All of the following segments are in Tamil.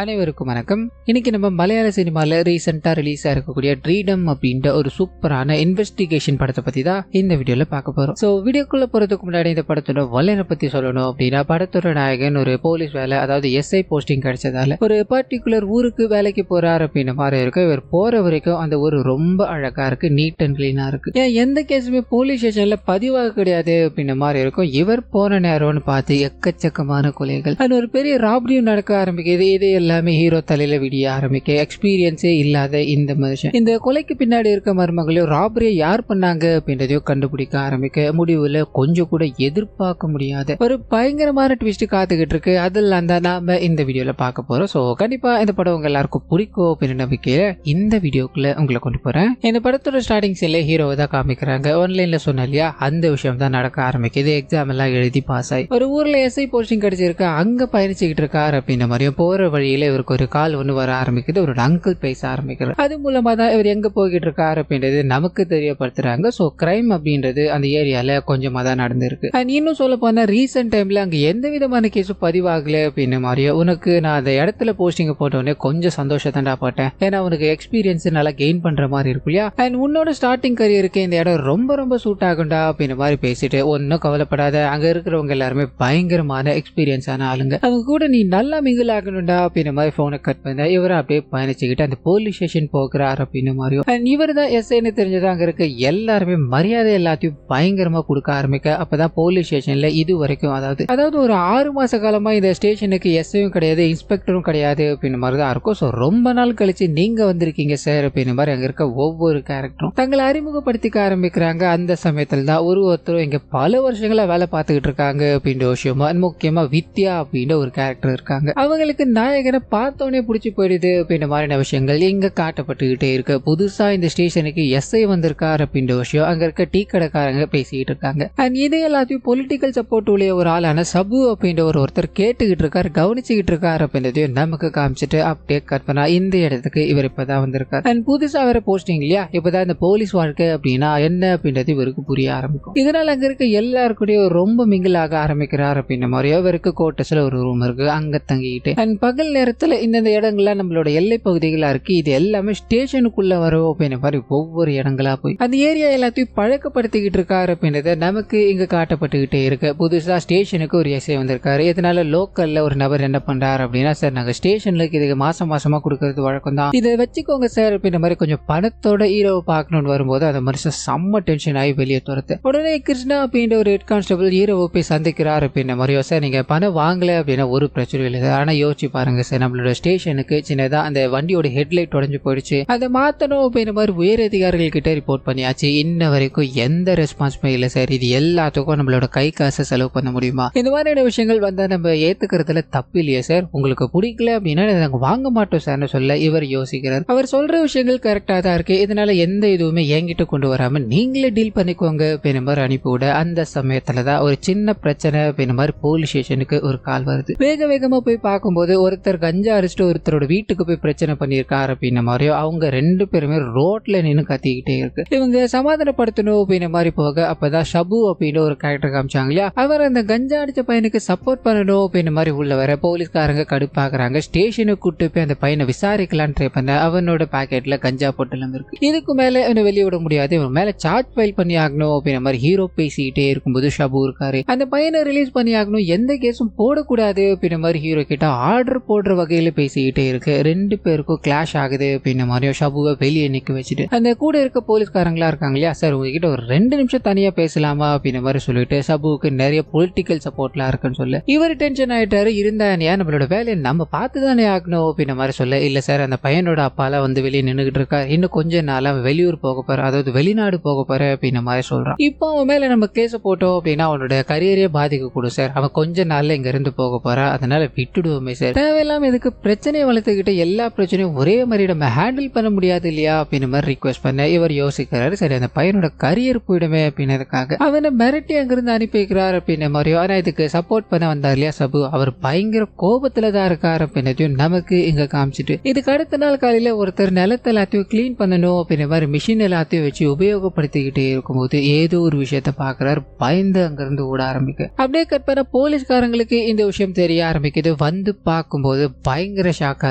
அனைவருக்கும் வணக்கம். இன்னைக்கு நம்ம மலையாள சினிமால ரீசெண்டா ரிலீஸ் ஆயிருக்கக்கூடிய ட்ரீடம் அப்படின்ற ஒரு சூப்பரான இன்வெஸ்டிகேஷன் படத்தை பத்தி தான் இந்த வீடியோல பார்க்க போறோம். சோ வீடியோக்குள்ள போறதுக்கு முன்னாடி இந்த படத்தோட வலையனை பத்தி சொல்லணும் அப்படின்னா, படத்தோட நாயகன் ஒரு போலீஸ் வேலை, அதாவது எஸ்ஐ போஸ்டிங் கிடைச்சதால ஒரு பர்டிகுலர் ஊருக்கு வேலைக்கு போறாரு அப்படின்ற மாதிரி இருக்கு. இவர் போற வரைக்கும் அந்த ஊர் ரொம்ப அழகா இருக்கு, நீட் அண்ட் கிளீனா இருக்கு. ஏன் எந்த கேஸுமே போலீஸ் ஸ்டேஷன்ல பதிவாக கிடையாது அப்படின்ற மாதிரி இருக்கும். இவர் போன நேரம்னு பார்த்து எக்கச்சக்கமான கொலைகள், அது ஒரு பெரிய ராபரியும் நடக்க ஆரம்பிக்குது. இது எல்லாமே ஹீரோ தலையில விடிய ஆரம்பிக்க எக்ஸ்பீரியன்ஸே இல்லாத இந்த மனுஷன் இந்த கொலைக்கு பின்னாடி இருக்க மருமகளையும் ராபரியை யார் பண்ணாங்க அப்படின்றதையும் கண்டுபிடிக்க ஆரம்பிக்க முடிவுல கொஞ்சம் கூட எதிர்பார்க்க முடியாத ஒரு பயங்கரமான ட்விஸ்ட் காத்துக்கிட்டு இருக்கு. அதெல்லாம் தான் நாம இந்த வீடியோல பார்க்க போறோம். சோ கண்டிப்பா இந்த படம் உங்க எல்லாருக்கும் பிடிக்கும் அப்படின்னு நம்பிக்கையில இந்த வீடியோக்குள்ள உங்களை கொண்டு போறேன். இந்த படத்தோட ஸ்டார்டிங் சீன்ல ஹீரோவை தான் காமிக்கிறாங்க. ஆன்லைன்ல சொன்ன இல்லையா, அந்த விஷயம் தான் நடக்க ஆரம்பிக்குது. எக்ஸாம் எல்லாம் எழுதி பாஸ் ஆகி ஒரு ஊர்ல எஸ்ஐ போஸ்டிங் கிடைச்சிருக்கு, அங்க பயணிச்சுக்கிட்டு இருக்காரு அப்படின்ற மாதிரியும் போற வழியில இவருக்கு ஒரு கால் ஒன்று வர ஆரம்பிக்குது. ஒரு அங்கிள் பேச ஆரம்பிக்கிறார். அது மூலமா தான் இவர் எங்க போய்கிட்டு இருக்காரு அப்படின்றது நமக்கு தெரியப்படுத்துறாங்க. சோ கிரைம் அப்படின்றது அந்த ஏரியால கொஞ்சமா தான் நடந்திருக்கு. அண்ட் இன்னும் சொல்ல போனா ரீசெண்ட் டைம்ல அங்க எந்த விதமான கேஸும் பதிவாகல அப்படின்னு மாதிரியும், உனக்கு நான் அந்த இடத்துல போஸ்டிங் போட்டோன்னே கொஞ்சம் சந்தோஷத்தாண்டா போட்டேன், ஏன்னா உனக்கு எக்ஸ்பீரியன்ஸ் நல்லா கெயின் பண்ற மாதிரி இருக்கும் இல்லையா, அண்ட் உன்னோட ஸ்டார்டிங் கரியருக்கு இந்த இடம் ரொம்ப ரொம்ப சூட் ஆகும்டா அப்படின்ற மாதிரி பேசிட்டு, ஒன்னும் கவலைப்படாத, அங்க இருக்கிறவங்க எல்லாருமே பயங்கரமான எக்ஸ்பீரியன்ஸான ஆளுங்க, அவங்க கூட நீ நல்லா மிங்கிள் ஆகணும்டா அப்படின்ற மாதிரி போனை கட் பண்ண இவரை அப்படியே பயணிச்சுக்கிட்டு அந்த போலீஸ் ஸ்டேஷன் போகிறார் அப்படின்னு மாதிரியும். அண்ட் இவர் தான் எஸ்ஐன்னு தெரிஞ்சது அங்க இருக்க எல்லாருமே மரியாதை எல்லாத்தையும் பயங்கரமா கொடுக்க ஆரம்பிக்க, அப்பதான் போலீஸ் ஸ்டேஷன்ல இது வரைக்கும் அதாவது ஒரு 6 மாச காலமா இந்த ஸ்டேஷனுக்கு எஸ்ஐயும் கிடையாது, இன்ஸ்பெக்டரும் கிடையாது அப்படின்னு மாதிரி தான் இருக்கும். ஸோ ரொம்ப நாள் கழிச்சு நீங்க வந்திருக்கீங்க சார் அப்படின்னு மாதிரி அங்க இருக்க ஒவ்வொரு கேரக்டரும் தங்களை அறிமுகப்படுத்திக்க ஆரம்பிக்கிறாங்க. அந்த சமயத்தில் தான் ஒருத்தரும் இங்க பல வருஷங்களா வேலை பார்த்துக்கிட்டு இருக்காங்க அப்படின்ற விஷயமா, முக்கியமா வித்யா அப்படின்ற ஒரு கேரக்டர் இருக்காங்க. அவங்களுக்கு நாயகனை பார்த்தோன்னே பிடிச்சி போயிடுது அப்படின்ற மாதிரியான விஷயங்கள் இங்க காட்டப்பட்டுக்கிட்டே இருக்கு. புதுசா இந்த ஸ்டேஷனுக்கு எஸ்ஐ வந்திருக்காரு அப்படின்ற விஷயம் அங்க இருக்க டீ கடைக்காரங்க பேசிக்கிட்டு இருக்காங்க. அண்ட் இது எல்லாத்தையும் பொலிட்டிக்கல் சப்போர்ட் உள்ள ஒரு ஆளான சபு அப்படின்ற ஒருத்தர் கேட்டுக்கிட்டு இருக்காரு, கவனிச்சுக்கிட்டு இருக்காரு அப்படின்றதையும் நமக்கு காமிச்சிட்டு அப்படியே கட் பண்ணா இந்த இடத்துக்கு இவர் இப்பதான் வந்திருக்காரு. அண்ட் புதுசா வேற போஸ்டிங் இல்லையா, இப்பதான் இந்த போலீஸ் வாழ்க்கை அப்படின்னா என்ன அப்படின்றது இவருக்கு புரிய ஆரம்பிக்கும். இதனால அங்க இருக்க எல்லாருக்கூடயும் ரொம்ப மிங்கிள் ஆக ஆரம்பிக்கிறார் அப்படின்ற மாதிரியோ. இவருக்கு கோட்டஸ்ல ஒரு ரூம் இருக்கு, அங்க தங்கிக்கிட்டு அண்ட் பகல் நேரத்துல இந்த இடங்கள்லாம் நம்மளோட எல்லை பகுதிகளா இருக்கு, இது எல்லாமே ஸ்டேஷனுக்குள்ள வரும் அப்படின்ற மாதிரி ஒவ்வொரு இடங்களா போய் அந்த ஏரியா எல்லாத்தையும் பழக்கப்படுத்திக்கிட்டு இருக்காரு அப்படின்றத நமக்கு இங்க காட்டப்பட்டுக்கிட்டே இருக்கு. புதுசா ஸ்டேஷனுக்கு ஒரு எஸ்ஐ வந்திருக்காரு. இதனால லோக்கல்ல ஒரு நபர் என்ன பண்றாரு அப்படின்னா, சார் நாங்க ஸ்டேஷன்ல இதுக்கு மாசமா கொடுக்கறது வழக்கம் தான், இதை வச்சுக்கோங்க சார் அப்படின்ற மாதிரி கொஞ்சம் பணத்தோட ஹீரோவை பார்க்கணும்னு வரும்போது அந்த மனுஷன் செம்ம டென்ஷன் ஆகி வெளியே துரத்து. உடனே கிருஷ்ணா அப்படின்ற ஒரு ஹெட் கான்ஸ்டபிள் ஹீரோவை போய் சந்திக்கிறாரு அப்படின்ற மாதிரியோ, சார் நீங்க பணம் வாங்கல அப்படின்னா ஒரு பிரச்சனை இல்லை, ஆனா யோசிச்சு பாருங்க சார், நம்மளோட ஸ்டேஷனுக்கு சின்னதா அந்த வண்டியோட ஹெட்லைட் உடைஞ்சு போயிடுச்சு, அதை மாத்தணும் அப்படின்ற மாதிரி உயர் அதிகாரிகள் கிட்ட ரிப்போர்ட் பண்ணியாச்சு, இன்ன வரைக்கும் எந்த ரெஸ்பான்ஸுமே இல்லை சார், இது எல்லாத்துக்கும் நம்மளோட கை காசை செலவு பண்ண முடியுமா, இந்த மாதிரியான விஷயங்கள் வந்தா நம்ம ஏத்துக்கிறதுல தப்பு இல்லையா சார், உங்களுக்கு பிடிக்கல அப்படின்னா நாங்க வாங்க மாட்டோம் சார்னு சொல்ல இவர் யோசிக்கிறார். அவர் சொல்ற விஷயங்கள் கரெக்டா தான் இருக்கு, இதனால எந்த இதுவுமே என்கிட்ட கொண்டு வராம நீங்களே டீல் பண்ணிக்கோங்க அப்படின்ற மாதிரி அனுப்பிவிட, அந்த சமயத்துலதான் ஒரு சின்ன பிரச்சனை அப்படின்ற மாதிரி போலீஸ் ஸ்டேஷனுக்கு ஒரு கால் வருது. வேகமா போய் பார்க்கும்போது ஒருத்தர் கஞ்சா அடிச்சுட்டு ஒருத்தரோட வீட்டுக்கு போய் பிரச்சனை பண்ணியிருக்காரு அப்படின்ற மாதிரியோ, அவங்க 2 பேருமே ரோட்ல நின்று கத்திக்கிட்டே இருக்கு. இவங்க சமாதானப்படுத்தணும் அப்படின்ற மாதிரி போக, அப்பதான் ஷபு அப்படின்னு ஒரு கேரக்டர் காமிச்சாங்க இல்லையா, அவர் அந்த கஞ்சா அடிச்ச பையனுக்கு சப்போர்ட் பண்ணணும் அப்படின்ற மாதிரி உள்ள வர போலீஸ்காரங்க கடுப்பாக்குறாங்க. ஸ்டேஷனுக்கு கூட்டு போய் அந்த பையனை விசாரிக்கலாம் ட்ரை பண்ண, அவனோட பாக்கெட்ல கஞ்சா பொட்டலம் இருக்கு, இதுக்கு மேல அவனை வெளியே விட முடியாது, இவன் மேல சார்ஜ் ஃபைல் பண்ணி ஆகணும் அப்படின்ற மாதிரி ஹீரோ பேசிக்கிட்டே இருக்கும்போது ஷபு இருக்காரு, அந்த பையனை ரிலீஸ் பண்ணி ஆகணும், எந்த கேஸும் போடக்கூடாது அப்படின்ற மாதிரி ஹீரோ கிட்ட ஆர்டர் போடுற வகையில பேசிக்கிட்டே இருக்கு. 2 பேருக்கும் கிளாஷ் ஆகுது அப்படின்ற மாதிரியும் ஷபுவை வெளியே நிக்க வச்சுட்டு அந்த கூட இருக்க போலீஸ்காரங்களா இருக்காங்க இல்லையா, சார் உங்ககிட்ட ஒரு 2 நிமிஷம் தனியா பேசலாமா அப்படின்ற மாதிரி சொல்லிட்டு ஷபுவுக்கு நிறைய பொலிட்டிக்கல் சப்போர்ட்லாம் இருக்குன்னு சொல்ல இவர் டென்ஷன் ஆயிட்டாரு. இருந்தா நம்மளோட வேலையை நம்ம பார்த்துதானே ஆகணும் அப்படின்ற மாதிரி சொல்ல, இல்ல சார் அந்த பையனோட அப்பால வந்து வெளியே நின்றுகிட்டு இருக்கா, இன்னும் கொஞ்ச நாளா வெளியூர் போக போற, அதாவது வெளிநாடு போக போற அப்படின்ற மாதிரி சொல்றான். இப்போ அவன் மேல நம்ம கேஸ போட்டோம் அப்படின்னா அவனோட கரியரே பாதிக்க கூடும் சார், அவன் கொஞ்ச நாள்ல இங்க இருந்து போக போறா, அதனால விட்டுடுவோமே சார், தேவையில்லாம இதுக்கு பிரச்சனையை வளர்த்துக்கிட்டு எல்லா பிரச்சனையும் ஒரே மாதிரி நம்ம ஹேண்டில் பண்ண முடியாது இல்லையா அப்படின்னு மாதிரி ரிக்வெஸ்ட் பண்ண இவர் யோசிக்கிறாரு. சரி அந்த பையனோட கரியர் போயிடுமே அப்படின்னதுக்காக அவனை மிரட்டி அங்கிருந்து அனுப்பி வைக்கிறார் அப்படின்ற மாதிரியோ. ஆனா இதுக்கு சப்போர்ட் பண்ண வந்தார் இல்லையா சபு, அவர் பயங்கர கோபத்துல தான் இருக்காரு அப்படின்னதையும் நமக்கு இங்க காமிச்சிட்டு, இதுக்கு அடுத்த நாள் காலையில ஒருத்தர் நிலத்தை எல்லாத்தையும் கிளீன் பண்ணணும் அப்படின்ற மாதிரி மிஷின் எல்லாத்தையும் வச்சு உபயோகப்படுத்திக்கிட்டே இருக்கும்போது ஏதோ ஒரு விஷயத்த பாக்குறாரு, பயந்து அங்கிருந்து ஓட ஆரம்பிக்க. அப்படியே கட் பண்ண போலீஸ்காரங்களுக்கு இந்த விஷயம் தெரிய ஆரம்பிக்குது. வந்து பார்க்கும்போது கேட்கும்போது பயங்கர ஷாக்கா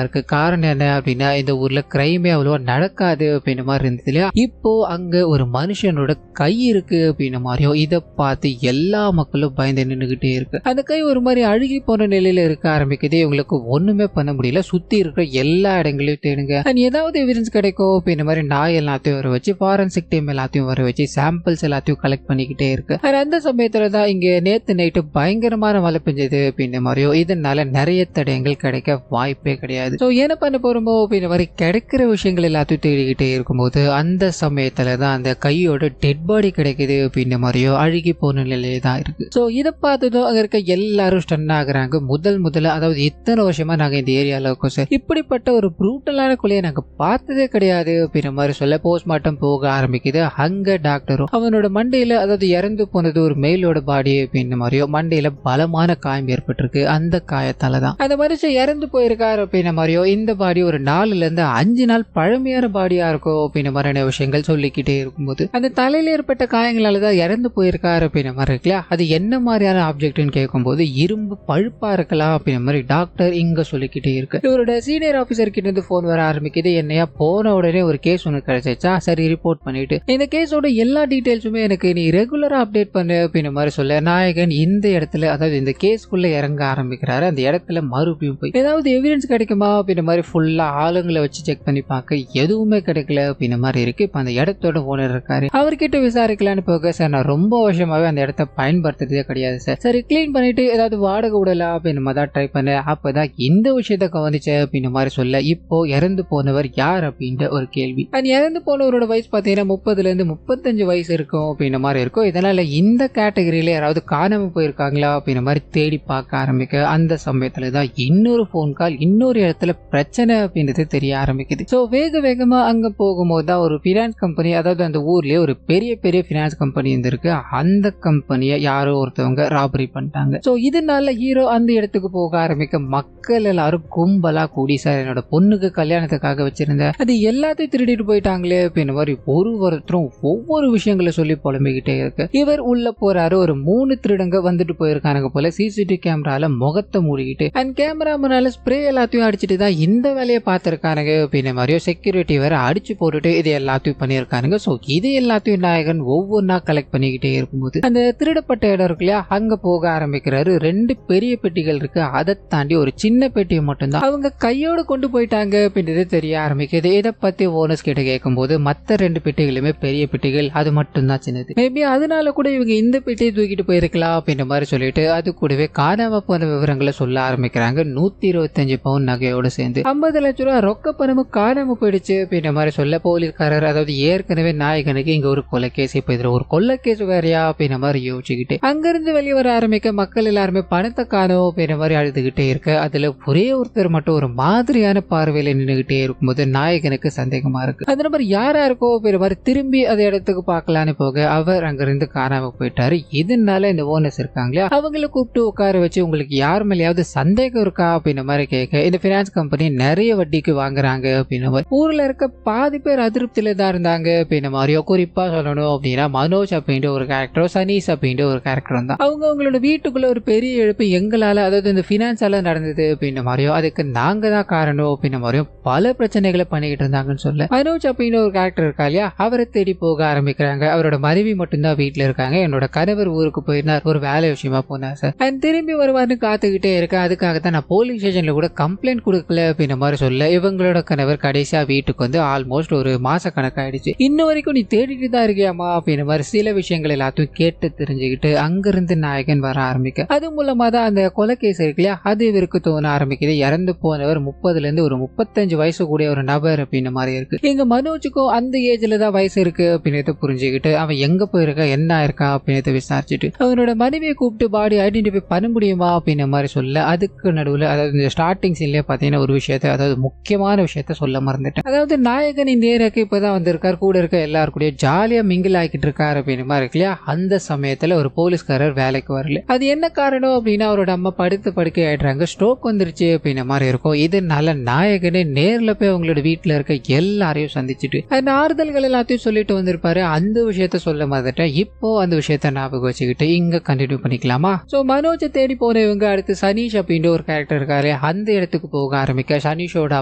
இருக்கு. காரணம் என்ன அப்படின்னா, இந்த ஊர்ல கிரைமே அவ்வளவா நடக்காது அப்படின்ற மாதிரி இருந்தது இல்லையா. இப்போ அங்க ஒரு மனுஷனோட கை இருக்கு அப்படின்ற மாதிரியும் இதை பார்த்து எல்லா மக்களும் பயந்து நின்றுகிட்டே இருக்கு. அந்த கை ஒரு மாதிரி அழுகி போன நிலையில இருக்க ஆரம்பிக்குது. இவங்களுக்கு ஒண்ணுமே பண்ண முடியல. சுத்தி இருக்கிற எல்லா இடங்களையும் தேடுங்க, ஏதாவது எவிடன்ஸ் கிடைக்கும் அப்படின்ற மாதிரி நாய் எல்லாத்தையும் வர வச்சு, ஃபாரன்சிக் டீம் எல்லாத்தையும் வர வச்சு, சாம்பிள்ஸ் எல்லாத்தையும் கலெக்ட் பண்ணிக்கிட்டே இருக்கு. அந்த சமயத்துல தான் இங்க நேத்து நைட்டு பயங்கரமான மழை பெஞ்சது அப்படின்ற மாதிரியும் இதனால நிறைய தடயங்கள் கிடைக்க வாய்ப்பே கிடையாது. ஸோ என்ன பண்ண போறோமோ அப்படின்ற மாதிரி கிடைக்கிற விஷயங்கள் எல்லாத்தையும் தேடிக்கிட்டே இருக்கும்போது அந்த சமயத்துல தான் அந்த கையோட டெட் பாடி கிடைக்குது அப்படின்ற மாதிரியும் அழுகி போன நிலையில தான் இருக்கு. ஸோ இதை பார்த்ததும் அங்க இருக்க எல்லாரும் ஸ்டன் ஆகுறாங்க. முதல்ல அதாவது இத்தனை வருஷமா நாங்க இந்த ஏரியால இருக்கோம் சார், இப்படிப்பட்ட ஒரு ப்ரூட்டலான கொலையை நாங்க பார்த்ததே கிடையாது அப்படின்ற மாதிரி சொல்ல போஸ்ட்மார்ட்டம் போக ஆரம்பிக்குது. அங்க டாக்டரும் அவனோட மண்டையில, அதாவது இறந்து போனது ஒரு மேலோட பாடி அப்படின்ற மாதிரியோ, மண்டையில பலமான காயம் ஏற்பட்டிருக்கு. அந்த காயத்தால தான் அந்த மனுஷன் இறந்து போயிருக்காரு அப்படின்ற மாதிரியோ, இந்த பாடி ஒரு 4 இருந்து 5 நாள் பழமையான பாடியா இருக்கும் அப்படின்ற மாதிரியான விஷயங்கள் சொல்லிக்கிட்டே இருக்கும்போது அந்த தலையில ஏற்பட்ட காயங்களால தான் இறந்து போயிருக்காரு அப்படின்ற மாதிரி இருக்குல்ல. அது என்ன மாதிரியான ஆப்ஜெக்ட்னு கேட்கும்போது இரும்பு பழுப்பா இருக்கலாம் அப்படின்ற மாதிரி டாக்டர் இங்க சொல்லிக்கிட்டே இருக்கு. இவரோட சீனியர் ஆபீசர் கிட்ட இருந்து போன் வர ஆரம்பிக்குது. என்னையா போன உடனே ஒரு கேஸ் ஒன்று கிடைச்சிச்சா, சரி ரிப்போர்ட் பண்ணிட்டு இந்த கேஸோட எல்லா டீடைல்ஸுமே எனக்கு நீ ரெகுலரா அப்டேட் பண்ணு அப்படின்ற மாதிரி சொல்ல, நாயகன் இந்த இடத்துல, அதாவது இந்த கேஸ்க்குள்ள இறங்க ஆரம்பிக்கிறாரு. அந்த இடத்துல மறுபடியும் போய் ஏதாவது எவிடன்ஸ் கிடைக்குமா அப்படின்ற மாதிரி ஃபுல்லா ஆளுங்களை வச்சு செக் பண்ணி பார்க்க எதுவுமே கிடைக்கல அப்படின்ற மாதிரி இருக்கு. இப்ப அந்த இடத்தோட ஓனர் இருக்காரு, அவர்கிட்ட விசாரிக்கலான்னு போக, சார் நான் ரொம்ப வருஷமாவே அந்த இடத்த பயன்படுத்துறதே கிடையாது சார், சரி கிளீன் பண்ணிட்டு ஏதாவது வாடகை விடலாம் அப்படின்ற மாதிரி தான் ட்ரை பண்ண, அப்பதான் இந்த விஷயத்த கவனிச்சேன் அப்படின்ற மாதிரி சொல்ல, இப்போ இறந்து போனவர் யார் அப்படின்ற ஒரு கேள்வி. இறந்து போனவரோட வயசு பார்த்தீங்கன்னா 30 இருந்து 35 வயசு இருக்கும் அப்படின்ற மாதிரி இருக்கும். இதனால இந்த கேட்டகரியில யாராவது காணாம போயிருக்காங்களா அப்படின்ற மாதிரி தேடி பார்க்க ஆரம்பிக்க அந்த சமயத்துல தான் இன்னொரு போன் கால் இன்னொரு இடத்துல பிரச்சனை அப்படின்றது தெரிய ஆரம்பிக்குது. ஸோ வேகமா அங்க போகும்போது தான் ஒரு பினான்ஸ் கம்பெனி, அதாவது அந்த ஊர்லயே ஒரு பெரிய பினான்ஸ் கம்பெனி இருந்திருக்கு. அந்த கம்பெனியை யாரோ ஒருத்தவங்க ராபரி பண்ணிட்டாங்க. ஸோ இதனால ஹீரோ அந்த இடத்துக்கு போக ஆரம்பிக்க மக்கள் எல்லாரும் கும்பலா கூடி, சார் என்னோட பொண்ணுக்கு கல்யாணத்துக்காக வச்சிருந்த அது எல்லாத்தையும் திருடிட்டு போயிட்டாங்களே அப்படின்ற மாதிரி ஒருத்தரும் ஒவ்வொரு விஷயங்களை சொல்லி புலம்பிக்கிட்டே இருக்கு. இவர் உள்ள போறாரு. ஒரு 3 திருடங்க வந்துட்டு போயிருக்காங்க போல. சிசிடிவி கேமரால முகத்தை மூடிக்கிட்டு அண்ட் கேமரா முன்னால ஸ்ப்ரே எல்லாத்தையும் அடிச்சுட்டு தான் இந்த வேலையை பார்த்திருக்கானுங்க அப்படின்ற மாதிரியோ, செக்யூரிட்டி வேற அடிச்சு போட்டுட்டு இது எல்லாத்தையும் பண்ணியிருக்கானுங்க. ஸோ இது எல்லாத்தையும் நாயகன் ஒவ்வொன்றா கலெக்ட் பண்ணிக்கிட்டே இருக்கும்போது அந்த திருடப்பட்ட இடம் இருக்கு இல்லையா, அங்க போக ஆரம்பிக்கிறாரு. 2 பெரிய பெட்டிகள் இருக்கு. அதை தாண்டி ஒரு சின்ன பெட்டியை மட்டும்தான் அவங்க கையோடு கொண்டு போயிட்டாங்க அப்படின்றது தெரிய ஆரம்பிக்குது. இதை பத்தி ஓனர்ஸ் கிட்ட கேட்கும்போது மற்ற 2 பெட்டிகளுமே பெரிய பெட்டிகள், அது மட்டும் தான் சின்னது. மேபி அதனால கூட இவங்க இந்த பெட்டியை தூக்கிட்டு போயிருக்கலாம் அப்படின்ற மாதிரி சொல்லிட்டு அது கூடவே காணாம போன விவரங்களை சொல்ல ஆரம்பிக்கிறாங்க. 125 பவுன் நகையோடு சேர்ந்து 50 லட்சம் ரூபாய் ரொக்க பணமும் காணாம போயிடுச்சு அப்படின்ற மாதிரி சொல்ல, போலீஸ்காரர், அதாவது ஏற்கனவே நாயகனுக்கு இங்க ஒரு கொலை கேஸ், இப்ப இதுல ஒரு கொள்ளை கேஸ் வேறையா அப்படின்ற மாதிரி யோசிச்சுக்கிட்டு அங்கிருந்து வெளியே வர ஆரம்பிக்க மக்கள் எல்லாருமே பணத்தை காணோம் அப்படின்ற மாதிரி அழுதுகிட்டே இருக்க, அதுல ஒரே ஒருத்தர் மட்டும் ஒரு மாதிரியான பார்வையில நின்றுகிட்டே இருக்கும்போது நாயகனுக்கு சந்தேகமா இருக்கு. அந்த நபர் யாரா இருக்கோ அப்படின்ற மாதிரி திரும்பி அந்த இடத்துக்கு பார்க்கலான்னு போக அவர் அங்கிருந்து காணாம போயிட்டாரு. இதனால இந்த ஓனர்ஸ் இருக்காங்களா, அவங்களை கூப்பிட்டு உட்கார வச்சு உங்களுக்கு யார் மேலேயாவது சந்தேகம் இருக்கா அப்படின்ற மாதிரி கேட்க, இந்த பினான்ஸ் கம்பெனி நிறைய வட்டிக்கு வாங்குறாங்க அப்படின்ற மாதிரி ஊர்ல இருக்க பாதி பேர் அதிருப்தியில தான் இருந்தாங்க அப்படின்ற மாதிரியோ, குறிப்பா சொல்லணும் அப்படின்னா மனோஜ் அப்படின்ற ஒரு கேரக்டரோ, சனீஷ் அப்படின்ற ஒரு கேரக்டர் தான். அவங்களோட வீட்டுக்குள்ள ஒரு பெரிய இழப்பு எங்களால, அதாவது இந்த பினான்ஸால நடந்தது அப்படின்ற மாதிரியோ, அதுக்கு நாங்க தான் காரணம் அப்படின்ற மாதிரியும் பல பிரச்சனைகளை பண்ணிக்கிட்டு இருந்தாங்கன்னு சொல்ல, மனோஜ் அப்படின்னு ஒரு கேரக்டர் இருக்கா இல்லையா, அவரை தேடி போக ஆரம்பிக்கிறாங்க. அவரோட மனைவி மட்டும்தான் வீட்டுல இருக்காங்க. என்னோட கணவர் ஊருக்கு போயிருந்தார், ஒரு வேலை விஷயமா போனார் சார், அண்ட் திரும்பி வருவார்னு காத்துக்கிட்டே இருக்கேன். அதுக்காக தான் நான் போலீஸ் ஸ்டேஷன்ல கூட கம்ப்ளைண்ட் கொடுக்கல அப்படின்ற மாதிரி சொல்ல, இவங்களோட கணவர் கடைசியா வீட்டுக்கு வந்து ஆல்மோஸ்ட் ஒரு மாச கணக்காயிடுச்சு, இன்னும் வரைக்கும் நீ தேடிட்டு தான் இருக்கியாமா அப்படின்ற மாதிரி சில விஷயங்கள் எல்லாத்தையும் கேட்டு தெரிஞ்சுக்கிட்டு அங்கிருந்து நாயகன் வர ஆரம்பிக்க, அது மூலமா தான் அந்த கொலை கேஸ் இருக்கு இல்லையா, அது இவருக்கு தோண ஆரம்பிக்குது. இறந்து போனவர் 30 இருந்து ஒரு 35 வயசு கூடிய ஒரு நபர் அப்படின்ற மாதிரி இருக்கு. எங்க மனோஜுக்கும் அந்த ஏஜ்ல தான் வயசு இருக்கு அப்படின்னு புரிஞ்சுக்கிட்டு அவன் எங்க போயிருக்கா என்ன இருக்கா அப்படின்னு விசாரிச்சுட்டு அவனோட மனைவியை கூப்பிட்டு பாடி ஐடென்டிஃபை பண்ண முடியுமா அப்படின்ற மாதிரி சொல்ல, அதுக்கு நடுவில், அதாவது இந்த ஸ்டார்டிங் சீன்லயே பாத்தீங்கன்னா ஒரு விஷயத்த, அதாவது முக்கியமான விஷயத்த சொல்ல மறந்துட்டேன். அதாவது நாயகன் இந்த ஏரியாக்கு இப்பதான் வந்திருக்காரு, கூட இருக்க எல்லாருக்கூடிய ஜாலியா மிங்கிள் ஆகிட்டு இருக்காரு அப்படின்னு மாதிரி இருக்கு இல்லையா. அந்த சமயத்துல ஒரு போலீஸ்காரர் வேலைக்கு வரல. அது என்ன காரணம் அப்படின்னா அவரோட அம்மா படுக்கை ஆயிடுறாங்க, ஸ்ட்ரோக் வந்துருச்சு அப்படின்ற மாதிரி இருக்கும். இதனால நாயகனே நேர்ல போய் அவங்களோட வீட்டுல இருக்க எல்லாரையும் சந்திச்சுட்டு அந்த ஆறுதல்கள் எல்லாத்தையும் சொல்லிட்டு வந்திருப்பாரு. அந்த விஷயத்த சொல்ல மறந்துட்டேன். இப்போ அந்த விஷயத்த ஞாபகம் வச்சுக்கிட்டு இங்க கண்டினியூ பண்ணிக்கலாமா. சோ மனோஜை தேடி போனவங்க அடுத்து சனீஷ் அப்படின்ற ஒரு கேரக்டர் இருக்காரு இல்லையா அந்த இடத்துக்கு போக ஆரம்பிக்க சனீஷோட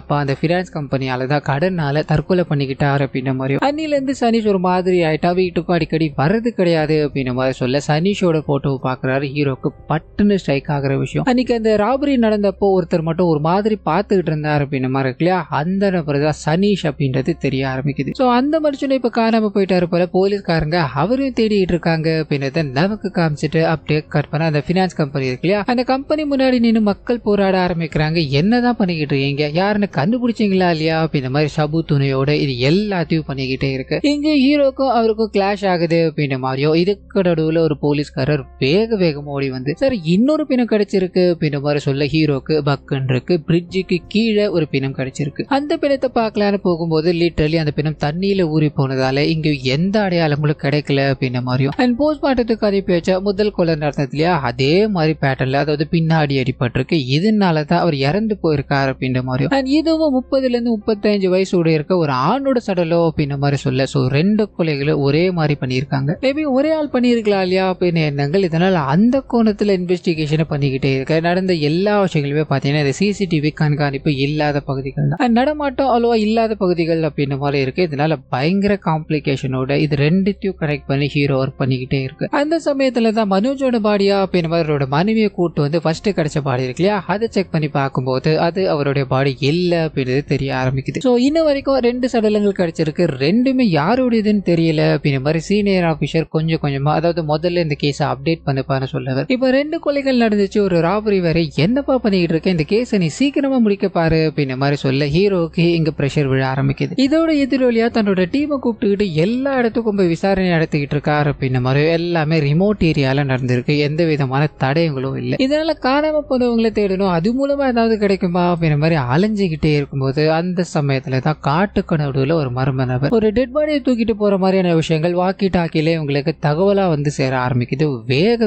அப்பா அந்த ஃபினான்ஸ் கம்பெனியால தான் கடனால தற்கொலை பண்ணிக்கிட்டாரு அப்படின்ற மாதிரி அன்னில இருந்து சனீஷ் ஒரு மாதிரி ஆயிட்டா வீட்டுக்கு அடிக்கடி வர்றது கிடையாது அப்படின்ற மாதிரி சொல்ல சனீஷோட போட்டோவை பாக்குறாரு. ஹீரோக்கு பட்டுன்னு ஸ்ட்ரைக் ஆகிற விஷயம் அன்னைக்கு அந்த ராபரி நடந்தப்போ ஒருத்தர் மட்டும் ஒரு மாதிரி பார்த்துக்கிட்டு இருந்தாரு அப்படின்ற மாதிரி இருக்கு இல்லையா அந்த நபர் தான் சனீஷ் அப்படின்றது தெரிய ஆரம்பிக்குது. சோ அந்த மனுஷனை இப்ப காணாம போயிட்டாரு போல போலீஸ்காரங்க அவரையும் தேடிட்டு இருக்காங்க அப்படின்றத நமக்கு காமிச்சிட்டு அப்படியே கட் பண்ண அந்த பினான்ஸ் கம்பெனி இருக்கு இல்லையா அந்த கம்பெனி முன்னாடி நின்று மக்கள் போராட ஆரம்பிக்கிறாங்க. என்னதான் பண்ணிக்கிட்டு இருக்கீங்க யாருன்னு கண்டுபிடிச்சிங்களா இல்லையா அப்படின்ற மாதிரி சபு துணையோட இது எல்லாத்தையும் பண்ணிக்கிட்டே இருக்கு. இங்க ஹீரோக்கும் அவருக்கும் கிளாஷ் ஆகுது அப்படின்ற மாதிரியோ இதுக்கு நடுவுல ஒரு போலீஸ்காரர் வேகமா ஓடி வந்து சார் இன்னொரு பிணம் கிடைச்சிருக்கு அப்படின்ற மாதிரி சொல்ல ஹீரோக்கு பக்குன்னு இருக்கு. பிரிட்ஜுக்கு கீழே ஒரு பிணம் கிடைச்சிருக்கு. அந்த பிணத்தை பார்க்கலான்னு போகும்போது லிட்டரலி அந்த பிணம் தண்ணியில ஊறி போனதால இங்க எந்த அடையாளங்களும் கிடைக்கல அப்படின்ற மாதிரியும் அண்ட் போஸ்ட்மார்ட்டத்துக்கு அனுப்பி வச்ச முதல் கொலை நடந்தது இல்லையா அதே மாதிரி பேட்டர்ல அதாவது பின்னாடி அடிபட்டிருக்கு. இதனாலதான் அவர் இறந்து போயிருக்காரு அப்படின்ற மாதிரியும் அண்ட் இதுவும் 30 இருந்து 35 வயசு உடைய இருக்க ஒரு ஆணோட சடலோ அப்படின்ற மாதிரி சொல்ல சோ ரெண்டு கொலைகளை ஒரே மாதிரி பண்ணியிருக்காங்க. மேபி ஒரே ஆள் பண்ணிருக்கலாம் இல்லையா அப்படின்னு எண்ணங்கள். இதனால அந்த கோணத்துல இன்வெஸ்டிகேஷன் பண்ணிக்கிட்டே இருக்க நடந்த எல்லா விஷயங்களுமே பாத்தீங்கன்னா இந்த சிசிடிவி கண்காணிப்பு இல்லாத பகுதிகள் தான் நடமாட்டம் அவ்வளவா இல்லாத பகுதிகள் அப்படின்ற மாதிரி இருக்கு. இதனால பயங்கர காம்ப்ளிகேஷனோட இது ரெண்டுத்தையும் கனெக்ட் பண்ணி ஹீரோ ஒர்க் பண்ணிக்கிட்டே இருக்கு. அந்த சமயத்துல தான் மனோஜோட பாடியா அப்படின்ற மாதிரி அவரோட மனைவியை கூட்டு வந்து ஃபர்ஸ்ட் கிடைச்ச பாடி இருக்கு இல்லையா அதை செக் பண்ணி பார்க்கும்போது அது அவருடைய பாடி இல்ல அப்படின்றது தெரிய ஆரம்பிக்குது. சோ இன்ன வரைக்கும் 2 சடலங்கள் கிடைச்சிருக்கு. ரெண்டுமே யாருடையதுன்னு தெரியல அப்படின்ற மாதிரி சீனியர் ஆபீசர் கொஞ்சமா அதாவது முதல்ல இந்த கேஸை அப்டேட் பண்ணப்பான்னு சொல்லவர். இப்ப 2 கொலைகள் நடந்துச்சு ஒரு ராபரி வேற என்னப்பா பண்ணிக்கிட்டு இருக்க இந்த கேஸை நீ சீக்கிரமா முடிக்க பாரு அப்படின்ற மாதிரி சொல்ல ஹீரோக்கு இங்க பிரஷர் விழ ஆரம்பிக்குது. இதோட எதிரொலியா தன்னோட டீமை கூப்பிட்டுக்கிட்டு எல்லா இடத்துக்கும் போய் விசாரணை நடத்திக்கிட்டு இருக்காரு அப்படின்ற மாதிரி எல்லாமே ரிமோட் ஏரியால நடந்திருக்கு. எந்த விதமான தடயங்களும் இல்லை. இதனால காணாம போனவங்களை தேடணும் அது மூலமா ஏதாவது கிடைக்குமா அப்படின்ற மாதிரி அலைஞ்சுக்கிட்டே இருக்கும்போது அந்த சமயத்துல தான் காட்டுக்கு நடுவுல ஒரு மர்ம நபர் ஒரு டெட் பாடியை தூக்கிட்டு போற மாதிரியான விஷயங்கள் வாக்கி டாக்கிலே உங்களுக்கு தகவலா வந்து சேர ஆரம்பிக்குது.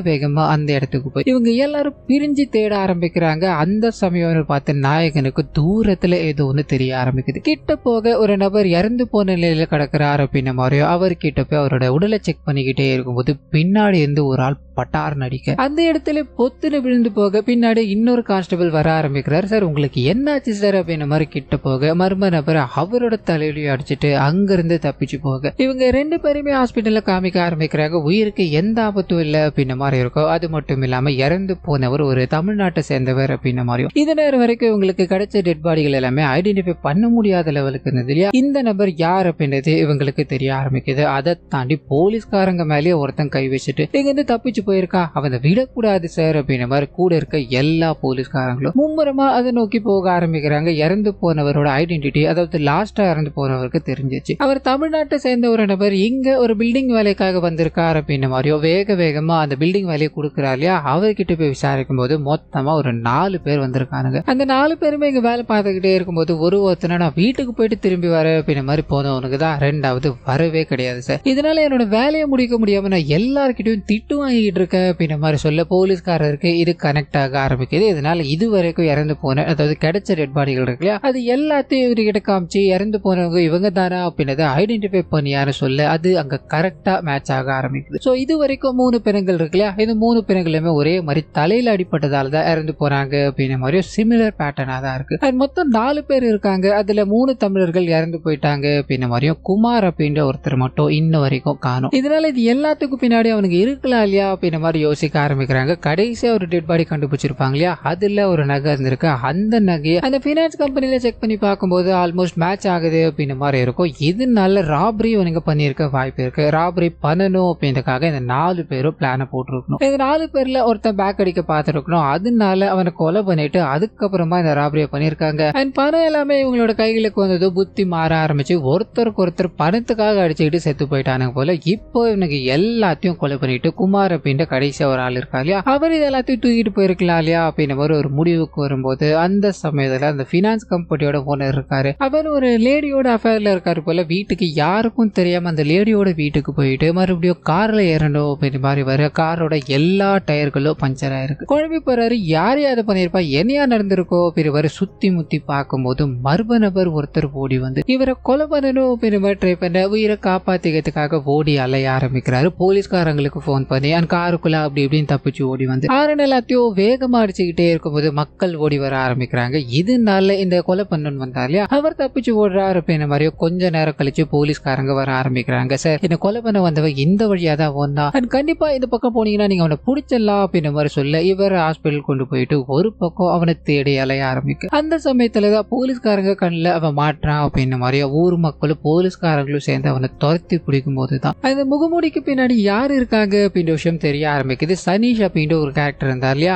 வேகமா அந்த இடத்துக்கு போய் இவங்க எல்லாரும் பிரிஞ்சு தேட ஆரம்பிக்கிறாங்க. அந்த சமயம் பார்த்து நாயகனுக்கு தூரத்துல ஏதோ ஒண்ணு தெரிய ஆரம்பிக்குது. கிட்ட போக ஒரு நபர் இறந்து போன நிலையில கிடக்கிறாரு அப்படின்ன மாதிரியோ அவர் கிட்ட போய் அவரோட உடலை செக் பண்ணிக்கிட்டே இருக்கும்போது பின்னாடி இருந்து ஒரு ஆள் பட்டார் நடிக்க அந்த இடத்துல பொத்துன்னு விழுந்து போக பின்னாடி இன்னொரு கான்ஸ்டபிள் வர ஆரம்பிக்கிறார். சார் உங்களுக்கு என்னாச்சு சார் அப்படின்ற மாதிரி கிட்ட போக மர்ம நபர் அவரோட தலையிலையும் அடிச்சுட்டு அங்கிருந்து தப்பிச்சு போக இவங்க 2 பேருமே ஹாஸ்பிட்டல்ல காமிக்க ஆரம்பிக்கிறாங்க. உயிருக்கு எந்த ஆபத்தும் இல்லை அப்படின்ற மாதிரி இருக்கும். அது மட்டும் இல்லாம இறந்து போனவர் ஒரு தமிழ்நாட்டை சேர்ந்தவர் அப்படின்ற மாதிரியும் இது நேரம் வரைக்கும் இவங்களுக்கு கிடைச்ச டெட் பாடிகள் எல்லாமே ஐடென்டிஃபை பண்ண முடியாத லெவலுக்கு இருந்தது இல்லையா. இந்த நபர் யார் அப்படின்றது இவங்களுக்கு தெரிய ஆரம்பிக்குது. அதை தாண்டி போலீஸ்காரங்க மேலேயே ஒருத்தன் கை வச்சுட்டு இங்க இருந்து தப்பிச்சு போயிருக்கா அவனை விடக்கூடாது சார் அப்படின்ற மாதிரி கூட இருக்க எல்லா போலீஸ்காரங்களும் மும்முரமா அதை நோக்கி போக ஆரம்பிக்கிறாங்க. இறந்து போனவரோட ஐடென்டிட்டி அதாவது லாஸ்டா இறந்து போனவருக்கு தெரிஞ்சிச்சு. அவர் தமிழ்நாட்டை சேர்ந்த ஒரு நபர் இங்க ஒரு பில்டிங் வேலைக்காக வந்திருக்காரு அப்படின்ற மாதிரியோ வேகமா அந்த பில்டிங் வேலையை கொடுக்குறாரு இல்லையா அவர்கிட்ட போய் விசாரிக்கும் போது மொத்தமா ஒரு 4 பேர் வந்திருக்கானுங்க. அந்த 4 பேருமே இங்க வேலை பார்த்துக்கிட்டே இருக்கும்போது ஒருத்தனை நான் வீட்டுக்கு போயிட்டு திரும்பி வரேன் அப்படின்ற மாதிரி போனவனுக்கு தான் 2வது வரவே கிடையாது சார். இதனால என்னோட வேலையை முடிக்க முடியாம நான் எல்லார்கிட்டையும் திட்டு வாங்கிட்டு இருக்கேன் அப்படின்ற மாதிரி சொல்ல போலீஸ்காரருக்கு இது கனெக்ட் ஆக ஆரம்பிக்குது. இதனால இது வரைக்கும் இறந்து போன அதாவது கிடைச்ச டெட் பாடிகள் இருக்கு இல்லையா அது எல்லாத்தையும் இவர்கிட்ட காமிச்சு இறந்து போனவங்க இவங்க தானா அப்படின்றத ஐடென்டிஃபை பண்ணியாரு சொல்ல அது அங்க கரெக்டா மேட்ச் ஆக ஆரம்பிக்குது. சோ இது வரைக்கும் 3 பிணங்கள் இருக்கு இல்லையா இந்த 3 பிணங்களுமே ஒரே மாதிரி தலையில அடிப்பட்டதால தான் இறந்து போறாங்க அப்படின்ற மாதிரி சிமிலர் பேட்டர்னா தான் இருக்கு. அது மொத்தம் 4 பேர் இருக்காங்க. அதுல 3 தமிழர்கள் இறந்து போயிட்டாங்க அப்படின்ற மாதிரியும் குமார் அப்படின்ற ஒருத்தர் மட்டும் இன்ன வரைக்கும் காணும். இதனால இது எல்லாத்துக்கும் பின்னாடி அவனுக்கு இருக்கலாம் இல்லையா அப்படின்ற மாதிரி யோசிக்க ஆரம்பிக்கிறாங்க. கடைசியா ஒரு டெட் பாடி கண்டுபிடிச்சிருப்பாங்க இல்லையா அதுல ஒரு நகை இருந்திருக்கு. அந்த நகையை அந்த பினான்ஸ் கம்பெனில செக் பண்ணி பார்க்கும்போது ஆல்மோஸ்ட் மேட்ச் ஆகுது அப்படின்ற மாதிரி இருக்கும். இதனால ராபரி இவனுங்க பண்ணியிருக்க வாய்ப்பு இருக்கு. ராபரி பண்ணணும் அப்படின்றதுக்காக இந்த 4 பேரும் பிளான போட்டிருக்கணும். இந்த 4 பேர்ல ஒருத்தன் பேக் அடிக்க பார்த்துருக்கணும். அதனால அவனை கொலை பண்ணிட்டு அதுக்கப்புறமா இந்த ராபரியை பண்ணிருக்காங்க. அண்ட் பணம் எல்லாமே இவங்களோட கைகளுக்கு வந்தது புத்தி மாற ஆரம்பிச்சு ஒருத்தருக்கு ஒருத்தர் பணத்துக்காக அடிச்சுக்கிட்டு செத்து போயிட்டானுங்க போல. இப்போ இவனுக்கு எல்லாத்தையும் கொலை பண்ணிட்டு குமார் அப்படின்ற கடைசியா ஒரு ஆள் இருக்கா இல்லையா அவர் இது எல்லாத்தையும் தூக்கிட்டு போயிருக்கலாம் இல்லையா அப்படின்ற மாதிரி ஒரு முடிவுக்கு வரும்போது அந்த சமயத்துல அந்த பினான்ஸ் கம்பெனியோட ஓனர் இருக்காரு. அவர் ஒரு லேடியோட அஃபேர்ல இருக்காரு போல. வீட்டுக்கு யாருக்கும் தெரியாம அந்த லேடியோட வீட்டுக்கு போயிட்டு மறுபடியும் கார்ல ஏறணும் அப்படின்ற மாதிரி வர காரோட எல்லா டயர்களும் பஞ்சர் ஆயிருக்கு. குழம்பி போறாரு யார் அதை பண்ணிருப்பா என்னையா நடந்திருக்கோ அப்படின்ற சுத்தி முத்தி பார்க்கும்போது மர்ம நபர் ஒருத்தர் ஓடி வந்து இவரை கொலை பண்ணணும் அப்படின்ற மாதிரி ட்ரை பண்ண உயிரை காப்பாத்திக்கிறதுக்காக ஓடி அலைய ஆரம்பிக்கிறாரு. போலீஸ்காரங்களுக்கு போன் பண்ணி அந்த காருக்குள்ள அப்படி இப்படின்னு தப்பிச்சு ஓடி வந்து ஆரன் எல்லாத்தையும் வேகமா அடிச்சுக்கிட்டே இருக்கும்போது மக்கள் ஓடி வர ஆரம்பிக்கிறாங்க. இதனால இந்த கொலை பண்ணன் வந்தார் இல்லையா, அவர் தப்பிச்சு ஓடுறாரு அப்படின்ற மாதிரியோ கொஞ்ச நேரம் கழிச்சு போலீஸ்காரங்க வர ஆரம்பிக்கிறாங்க. சார், என்ன கொலை பண்ண வந்தவ இந்த வழியா தான் வந்தா, கண்டிப்பா இந்த பக்கம் போனீங்கன்னா நீங்க அவனை பிடிச்சிடலாம் அப்படின்ற மாதிரி சொல்ல இவர் ஹாஸ்பிட்டல் கொண்டு போயிட்டு ஒரு பக்கம் அவனை தேடி அலைய ஆரம்பிக்கு. அந்த சமயத்துலதான் போலீஸ்காரங்க கண்ணில் அவன் மாற்றான் அப்படின்ற மாதிரியோ ஊர் மக்களும் போலீஸ்காரங்களும் சேர்ந்து அவனை துரத்தி பிடிக்கும் போதுதான் அந்த முகமூடிக்கு பின்னாடி யாரு இருக்காங்க அப்படின்ற விஷயம் தெரிய ஆரம்பிக்குது. சனீஷ் அப்படின்ற ஒரு கேரக்டர் இருந்தார் இல்லையா,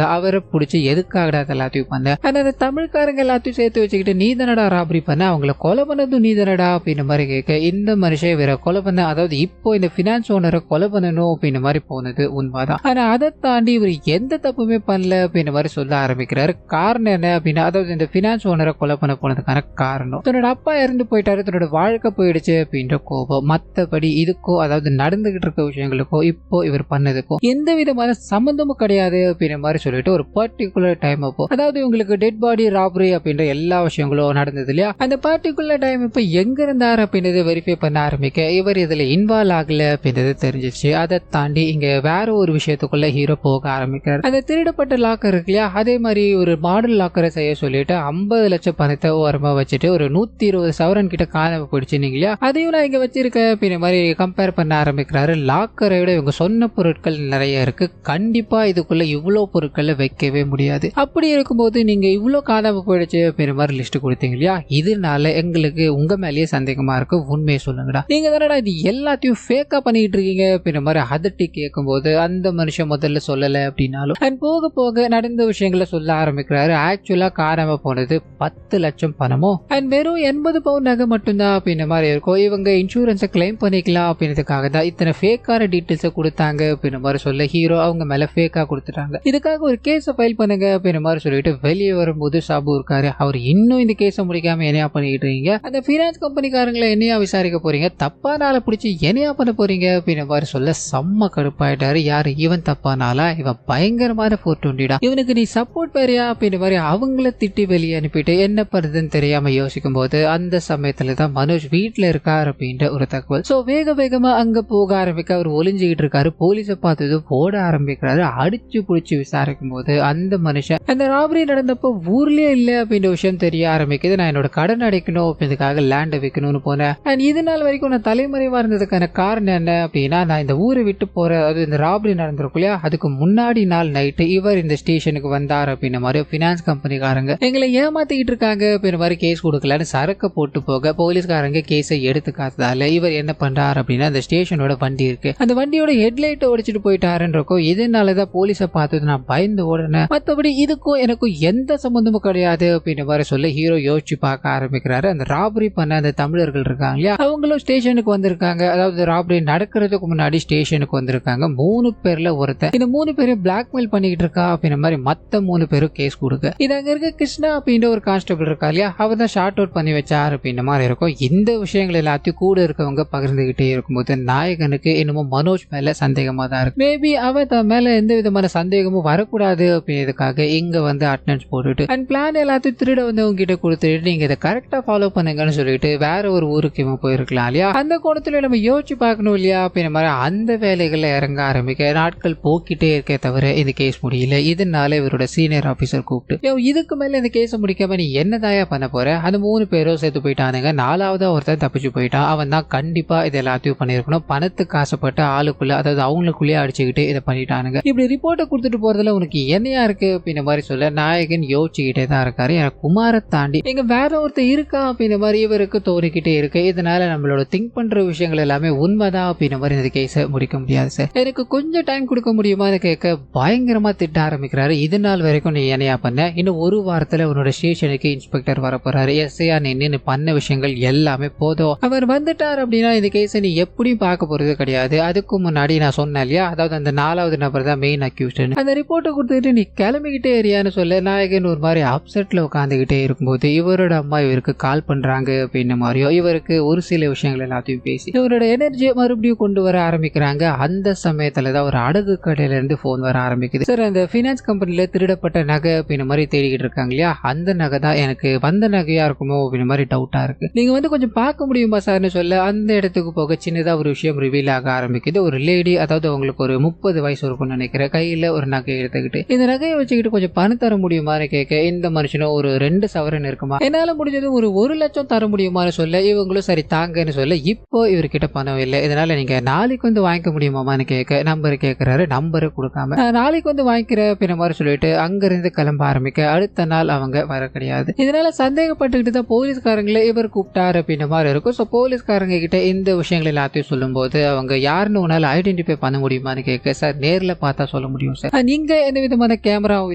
அவரை பிடிச்சி எதுக்காக எல்லாத்தையும் பண்ண, அந்த தமிழ்காரங்க எல்லாத்தையும் சேர்த்து வச்சுக்கிட்டு நீ தானடா ராபரி பண்ண, அவங்களை கொலை பண்ணதும் நீ தானடா அப்படின்ற மாதிரி கேட்க, இந்த மனுஷன் வேற கொலை பண்ண, அதாவது இப்போ இந்த பினான்ஸ் ஓனரை கொலை பண்ணணும் அப்படின்ற மாதிரி போனது உண்மைதான். ஆனா அதை தாண்டி இவர் எந்த தப்புமே பண்ணல அப்படின்ற மாதிரி சொல்ல ஆரம்பிக்கிறாரு. காரணம் என்ன அப்படின்னா, அதாவது இந்த பினான்ஸ் ஓனரை கொலை பண்ண போனதுக்கான காரணம் தன்னோட அப்பா இறந்து போயிட்டாரு, தன்னோட வாழ்க்கை போயிடுச்சு அப்படின்ற கோபம். மற்றபடி இதுக்கோ அதாவது நடந்துகிட்டு இருக்க விஷயங்களுக்கோ இப்போ இவர் பண்ணதுக்கோ எந்த விதமான சம்பந்தமும் கிடையாது அப்படின்ற மாதிரி சொல்லிட்டு ஒரு பர்டிகுலர் டைம் அப்போ, அதாவது இவங்களுக்கு டெட் பாடி ராபரி அப்படின்ற எல்லா விஷயங்களும் நடந்தது இல்லையா, அந்த பர்டிகுலர் டைம் இப்போ எங்க இருந்தார் அப்படின்றத வெரிஃபை பண்ண ஆரம்பிக்க இவர் இதுல இன்வால்வ் ஆகல அப்படின்றது தெரிஞ்சிச்சு. அதை தாண்டி இங்க வேற ஒரு விஷயத்துக்குள்ள ஹீரோ போக ஆரம்பிக்கிறார். அந்த திருடப்பட்ட லாக்கர் இருக்கு இல்லையா, அதே மாதிரி ஒரு மாடல் லாக்கரை செய்ய சொல்லிட்டு 50 லட்சம் பணத்தை ஓரமா வச்சுட்டு ஒரு 120 சவரன் கிட்ட காணாம போயிடுச்சுனீங்க இல்லையா, அதையும் நான் இங்க வச்சிருக்கேன் அப்படின்ற மாதிரி கம்பேர் பண்ண ஆரம்பிக்கிறாரு. லாக்கரை விட இவங்க சொன்ன பொருட்கள் நிறைய இருக்கு, கண்டிப்பா இதுக்குள்ள இவ்வளவு பொருட்களை வைக்கவே முடியாது. அப்படி இருக்கும்போது நீங்க இவ்வளவு காணாம போயிடுச்சு அப்படின்ற மாதிரி லிஸ்ட் கொடுத்தீங்க இல்லையா, இதனால எங்களுக்கு உங்க மேலேயே சந்தேகமா இருக்கு, உண்மையை சொல்லுங்கடா, நீங்க தானடா இது எல்லாத்தையும் ஃபேக்கா பண்ணிட்டு இருக்கீங்க அப்படின்ற மாதிரி அதட்டி கேட்கும் போது அந்த மனுஷன் முதல்ல சொல்லல அப்படின்னாலும் போக போக நடந்த விஷயங்களை சொல்ல ஆரம்பிக்கிறாரு. ஆக்சுவலா காணாம போனது 10 லட்சம் பணமோ அண்ட் வெறும் 80 பவுன் நகை மட்டும்தான் அப்படின்ற மாதிரி இருக்கும். இவங்க இன்சூரன்ஸை கிளைம் பண்ணிக்கலாம் அப்படின்றதுக்காக தான் இத்தனை ஃபேக்கான டீட்டெயில்ஸை கொடுத்தாங்க அப்படின்ற மாதிரி சொல்ல ஹீரோ அவங்க மேல ஃபேக்கா கொடுத்துட்டாங்க. இதுக்காக ஒரு கேஸை ஃபைல் பண்ணுங்க அப்படின்ற மாதிரி சொல்லிட்டு வெளியே வரும்போது சாபு இருக்காரு. அவர் இன்னும் இந்த கேஸை முடிக்காம என்னையா பண்ணிட்டு இருக்கீங்க, அந்த பைனான்ஸ் கம்பெனிக்காரங்களை என்னையா விசாரிக்க போறீங்க, தப்பானால பிடிச்சி என்னையா பண்ண போறீங்க அப்படின்ற மாதிரி சொல்ல செம்ம கடுப்பாயிட்டாரு. யாரு இவன் தப்பானாலா, இவன் பயங்கரமான 420டா, இவனுக்கு நீ சப்போர்ட் பேரியா அப்படின்ற மாதிரி அவங்கள திட்டி வெளியே அனுப்பிட்டு என்ன பண்ணுறதுன்னு தெரியாம யோசிக்கும் போது அந்த சமயத்துல தான் மனோஜ் வீட்டுல இருக்காரு அப்படின்ற ஒரு தகவல். சோ வேக வேகமா அங்க போக ஆரம்பிக்க அவர் ஒளிஞ்சுக்கிட்டு இருக்காரு. போலீஸை பார்த்தது ஓட ஆரம்பிக்கிறாரு. அடிச்சு புடிச்சு விசாரிக்கும் போது அந்த மனுஷன் அந்த ராபரி நடந்தப்போ ஊர்லயே இல்ல அப்படின்ற விஷயம் தெரிய ஆரம்பிக்குது. நான் என்னோட கடன் அடைக்கணும் அப்படின்றதுக்காக லேண்ட் விற்கணும்னு போனேன். அண்ட் இது நாள் வரைக்கும் நான் தலைமறைவா இருந்ததுக்கான காரணம் என்ன அப்படின்னா, நான் இந்த ஊரை விட்டு போற அதாவது இந்த ராபரி நடந்திருக்கும் இல்லையா, அதுக்கு முன்னாடி நாள் நைட்டு இவர் இந்த ஸ்டேஷனுக்கு வந்தார் அப்படின்ற மாதிரி பினான்ஸ் கம்பெனிக்காரங்க எங்களை ஏமாத்திக்கிட்டு இருக்காங்க அப்படின்ற மாதிரி கேஸ் கொடுக்கலன்னு சரக்கு போட்டு போக போலீஸ்காரங்க கேஸை எடுத்துக்காததால இவர் என்ன பண்றாரு அப்படின்னா, அந்த ஸ்டேஷனோட வண்டி இருக்கு, அந்த வண்டியோட ஹெட்லைட்டை உடைச்சிட்டு போயிட்டாருன்றக்கோ இதனாலதான் போலீஸை பார்த்தது நான் பயந்து ஓடுனேன், மற்றபடி இதுக்கும் எனக்கும் எந்த சம்பந்தமும் கிடையாது அப்படின்ற மாதிரி சொல்ல ஹீரோ யோசிச்சு பார்க்க ஆரம்பிக்கிறாரு. அந்த ராபரி பண்ண அந்த தமிழர்கள் இருக்காங்க இல்லையா, அவங்களும் ஸ்டேஷனுக்கு வந்திருக்காங்க. அதாவது ராபரி நடக்கிறதுக்கு முன்னாடி ஸ்டேஷனுக்கு வந்திருக்காங்க. 3 பேர்ல ஒருத்தன் இந்த 3 பேரும் பிளாக்மெயில் பண்ணிக்கிட்டு இருக்கா அப்படின்ற மாதிரி மத்த 3 பேரும் கேஸ் கொடுக்க, இது அங்க இருக்க கிருஷ்ணா அப்படின்ற ஒரு கான்ஸ்டபிள் இருக்கா இல்லையா, அவர் தான் ஷார்ட் அவுட் பண்ணி வச்சார் அப்படின்ற மாதிரி இருக்கும். இந்த விஷயங்கள் எல்லாத்தையும் கூட இருக்கவங்க பகிர்ந்துகிட்டே இருக்கும்போது நாயகனுக்கு என்னமோ மனோஜ் மேல சந்தேகமா தான் இருக்கு. மேபி அவன் தன் மேல எந்த விதமான சந்தேகமும் வரக்கூடாது அப்படின்றதுக்காக இங்க வந்து அட்டெண்டன்ஸ் போட்டுட்டு அண்ட் பிளான் எல்லாத்தையும் திருட வந்தவங்க கிட்ட கொடுத்துட்டு நீங்க இதை கரெக்டா ஃபாலோ பண்ணுங்கன்னு சொல்லிட்டு வேற ஒரு ஊருக்கு இவன் போயிருக்கலாம் இல்லையா. அந்த கோணத்துல நம்ம யோசிச்சு பார்க்கணும் இல்லையா அப்படின்ற மாதிரி அந்த வேலைகளை இறங்க ஆரம்பிக்க நாட்கள் போக்கிட்டே இருக்கே தவிர இந்த கேஸ் முடியல. இதனால இவரோட சீனியர் ஆபீசர் கூப்பிட்டு இதுக்கு மேல இந்த கேஸை முடிக்காம நீ என்னதாயா பண்ண போற, அந்த 3 பேரும் சேர்த்து போயிட்டானுங்க, 4வது ஒருத்தன் தப்பிச்சு போயிட்டான், அவன் தான் கண்டிப்பா இது எல்லாத்தையும் பண்ணிருக்கணும், பணத்துக்கு ஆசைப்பட்ட ஆளுக்குள்ள அதாவது அவங்களுக்குள்ளேயே அடிச்சுக்கிட்டு இதை பண்ணிட்டானுங்க, இப்படி ரிப்போர்ட்டை கொடுத்துட்டு போறதுல உனக்கு என்னையா இருக்கு அப்படின்ற மாதிரி சொல்ல நாயகன் யோசிச்சுக்கிட்டே தான் இருக்காரு. எனக்கு குமாரை தாண்டி எங்க வேற ஒருத்தர் இருக்கா அப்படின்ற மாதிரி இவருக்கு தோணிக்கிட்டே இருக்கு. இதனால நம்மளோட திங்க் பண்ற விஷயங்கள் எல்லாமே உண்மைதான் அப்படின்ற மாதிரி இந்த கேஸை முடிக்க முடியாது சார், எனக்கு கொஞ்சம் டைம் கொடுக்க முடியுமான்னு கேட்க பயங்கரமா திட்ட ஆரம்பிக்கிறாரு. இது நாள் வரைக்கும் நீ என்னையா பண்ண, இன்னும் ஒரு வாரத்துல உன்னோட ஸ்டேஷனுக்கு இன்ஸ்பெக்டர் வர போறாரு, எஸ்ஐயா நின்று பண்ண விஷயங்கள் எல்லாமே போதும், அவர் வந்துட்டார் அப்படின்னா இந்த கேஸை நீ எப்படியும் பார்க்க போறது கிடையாது. அதுக்கு முன்னாடி நான் சொன்னேன் இல்லையா, அதாவது அந்த 4வது நபர் தான் மெயின் அக்யூஸ்ட், அந்த ரிப்போர்ட்டை கொடுத்துட்டு நீ கிளம்பிக்கிட்டே ஏரியான்னு சொல்ல நாயகன் ஒரு மாதிரி அப்செட்ல உட்காந்துக்கிட்டே இருக்கும்போது இவரோட அம்மா இவருக்கு கால் பண்றாங்க அப்படின்ன மாதிரியோ இவருக்கு ஒரு சில விஷயங்கள் எல்லாத்தையும் பேசி இவரோட எனர்ஜியை மறுபடியும் கொண்டு வர ஆரம்பிக்கிறாங்க. அந்த சமயத்துல தான் ஒரு அடகு கடையில இருந்து போன் வர ஆரம்பிக்குது. சார், அந்த பினான்ஸ் கம்பெனில திருடப்பட்ட நகை அப்படின்ற மாதிரி தேடிக்கிட்டு இருக்காங்க இல்லையா, அந்த நகை தான் எனக்கு வந்த நகையா இருக்குமோ அப்படின்ற மாதிரி டவுட்டா இருக்கு, நீங்க வந்து கொஞ்சம் பார்க்க முடியுமா சார்னு சொல்ல அந்த இடத்துக்கு போக சின்னதா ஒரு விஷயம் ரிவீல் ஆக ஆரம்பிக்குது. ஒரு லேடி, அதாவது அவங்களுக்கு ஒரு 30 வயசு இருக்கும்னு நினைக்கிறேன், கையில ஒரு நகை எடுத்துக்கிட்டு இந்த நகையை வச்சுக்கிட்டு பண்ணிக்கிட்டு கொஞ்சம் பணம் தர முடியுமான்னு கேட்க இந்த மனுஷனும் ஒரு 2 சவரன் இருக்குமா, என்னால முடிஞ்சது ஒரு 1 லட்சம் தர முடியுமான்னு சொல்ல இவங்களும் சரி தாங்கன்னு சொல்ல இப்போ இவர்கிட்ட பணம் இல்லை, இதனால நீங்க நாளைக்கு வந்து வாங்கிக்க முடியுமான்னு கேட்க நம்பர் கேட்கிறாரு. நம்பரை கொடுக்காம நாளைக்கு வந்து வாங்கிக்கிற அப்படின்ற மாதிரி சொல்லிட்டு அங்கிருந்து கிளம்ப ஆரம்பிக்க அடுத்த நாள் அவங்க வர கிடையாது. இதனால சந்தேகப்பட்டுக்கிட்டு தான் போலீஸ்காரங்களை இவர் கூப்பிட்டாரு அப்படின்ற மாதிரி இருக்கும். ஸோ போலீஸ்காரங்க கிட்ட இந்த விஷயங்கள் எல்லாத்தையும் சொல்லும் போது அவங்க யாருன்னு உன்னால ஐடென்டிஃபை பண்ண முடியுமான்னு கேட்க சார் நேர்ல பார்த்தா சொல்ல முடியும் சார், நீங்க எந்த விதமான கேமராவும்